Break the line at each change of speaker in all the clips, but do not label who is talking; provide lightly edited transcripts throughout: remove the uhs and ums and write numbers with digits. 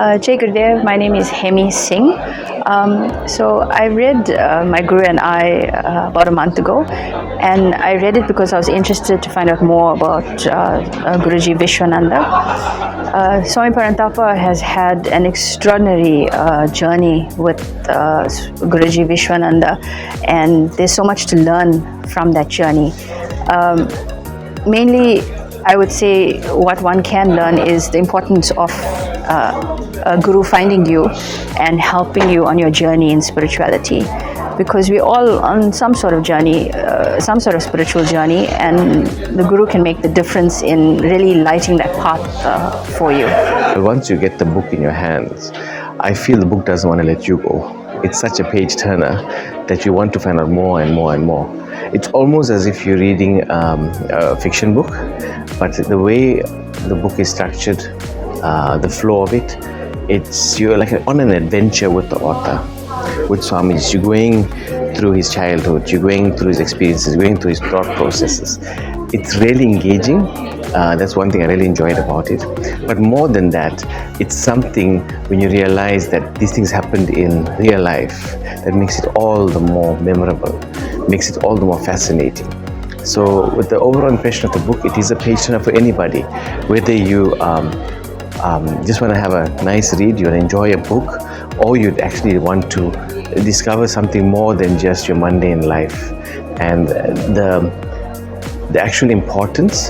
Jai Gurudev, my name is Hemi Singh. So I read my Guru and I about a month ago, and I read it because I was interested to find out more about Guruji Vishwananda. Swami Paranthapa has had an extraordinary journey with Guruji Vishwananda, and there's so much to learn from that journey. Mainly, I would say what one can learn is the importance of a guru finding you and helping you on your journey in spirituality, because we're all on some sort of journey, some sort of spiritual journey, and the guru can make the difference in really lighting that path for you.
Once you get the book in your hands, I feel the book doesn't want to let you go. It's such a page turner that you want to find out more and more and more. It's almost as if you're reading a fiction book, but the way the book is structured, the flow of it, you're like on an adventure with the author, with Swamiji. You're going through his childhood, you're going through his experiences, going through his thought processes. It's really engaging. That's one thing I really enjoyed about it. But more than that, it's something when you realize that these things happened in real life that makes it all the more memorable, makes it all the more fascinating. So with the overall impression of the book, it is a page turner for anybody. Whether you just want to have a nice read, you want to enjoy a book, or you'd actually want to discover something more than just your mundane life. And the actual importance,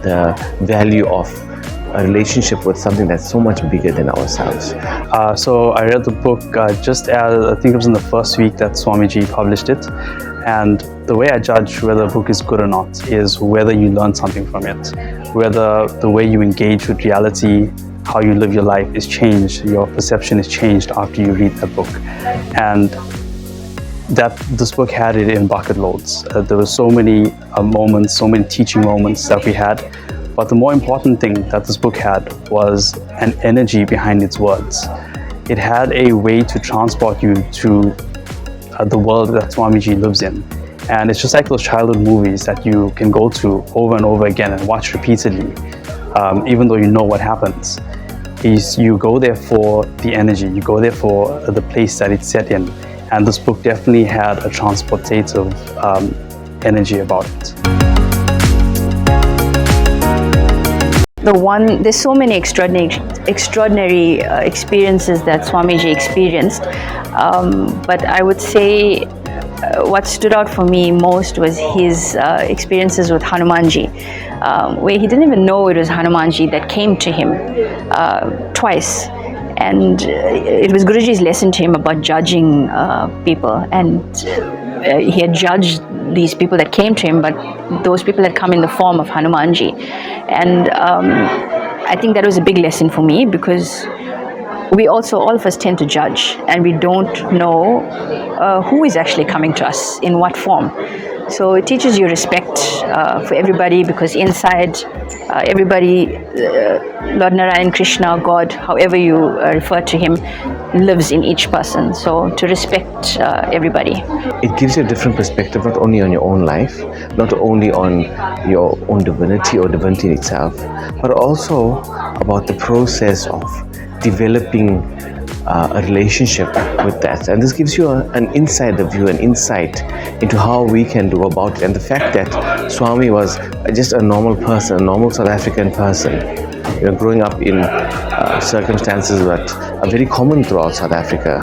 the value of a relationship with something that's so much bigger than ourselves.
So I read the book just as, I think it was in the first week that Swamiji published it. And the way I judge whether a book is good or not is whether you learn something from it, whether the way you engage with reality, how you live your life is changed, your perception is changed after you read that book. And that this book had it in bucket loads. There were so many moments, so many teaching moments that we had. But the more important thing that this book had was an energy behind its words. It had a way to transport you to the world that Swamiji lives in. And it's just like those childhood movies that you can go to over and over again and watch repeatedly, even though you know what happens. You go there for the energy, you go there for the place that it's set in. And this book definitely had a transportative energy about it.
There's so many extraordinary experiences that Swamiji experienced, but I would say what stood out for me most was his experiences with Hanumanji, where he didn't even know it was Hanumanji that came to him twice. And it was Guruji's lesson to him about judging people, and he had judged these people that came to him, but those people had come in the form of Hanumanji. And I think that was a big lesson for me, because all of us tend to judge, and we don't know who is actually coming to us, in what form. So it teaches you respect for everybody, because inside everybody, Lord Narayan, Krishna, God, however you refer to him, lives in each person. So to respect everybody.
It gives you a different perspective, not only on your own life, not only on your own divinity or divinity in itself, but also about the process of developing a relationship with that. And this gives you an insider view, an insight into how we can do about it. And the fact that Swami was just a normal person, a normal South African person, growing up in circumstances that are very common throughout South Africa,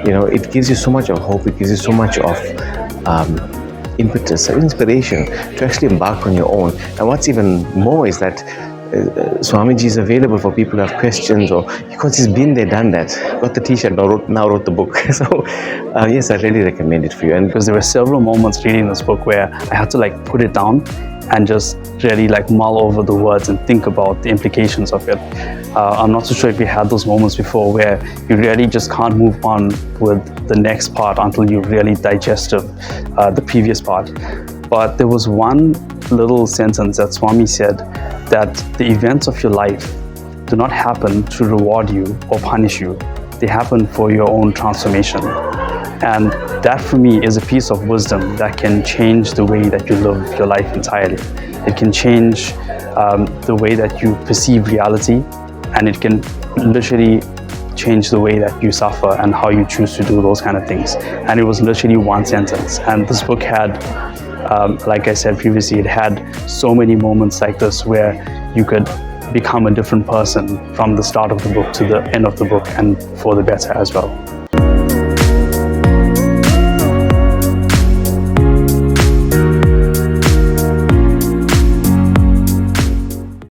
it gives you so much of hope, it gives you so much of impetus, inspiration to actually embark on your own. And what's even more is that Swamiji is available for people who have questions, or because he's been there, done that, got the t-shirt, now wrote the book. So yes, I really recommend it for you. And
because there were several moments reading this book where I had to put it down and just really mull over the words and think about the implications of it. I'm not so sure if you had those moments before where you really just can't move on with the next part until you really digest the previous part. But there was one little sentence that Swami said, that the events of your life do not happen to reward you or punish you. They happen for your own transformation. And that for me is a piece of wisdom that can change the way that you live your life entirely. It can change the way that you perceive reality. and it can literally change the way that you suffer and how you choose to do those kind of things. And it was literally one sentence. And this book had, like I said previously, it had so many moments like this where you could become a different person from the start of the book to the end of the book, and for the better as well.